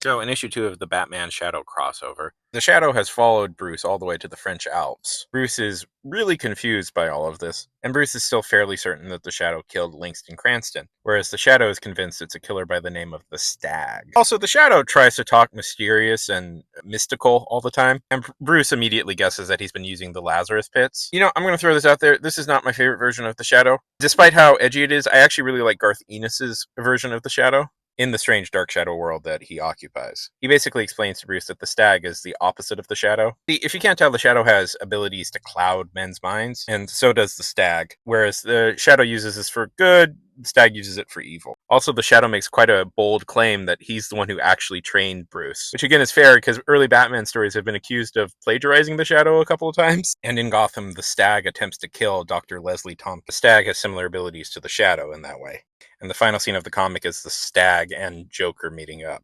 So, in issue 2 of the Batman Shadow crossover, the Shadow has followed Bruce all the way to the French Alps. Bruce is really confused by all of this, and Bruce is still fairly certain that the Shadow killed Langston Cranston, whereas the Shadow is convinced it's a killer by the name of the Stag. Also, the Shadow tries to talk mysterious and mystical all the time, and Bruce immediately guesses that he's been using the Lazarus Pits. I'm going to throw this out there. This is not my favorite version of the Shadow. Despite how edgy it is, I actually really like Garth Ennis's version of the Shadow in the strange dark shadow world that he occupies. He basically explains to Bruce that the Stag is the opposite of the Shadow. See, if you can't tell, the Shadow has abilities to cloud men's minds, and so does the Stag. Whereas the Shadow uses this for good, the Stag uses it for evil. Also, the Shadow makes quite a bold claim that he's the one who actually trained Bruce, which again is fair because early Batman stories have been accused of plagiarizing the Shadow a couple of times. And in Gotham, the Stag attempts to kill Dr. Leslie Tompkins. The Stag has similar abilities to the Shadow in that way. And the final scene of the comic is the Stag and Joker meeting up.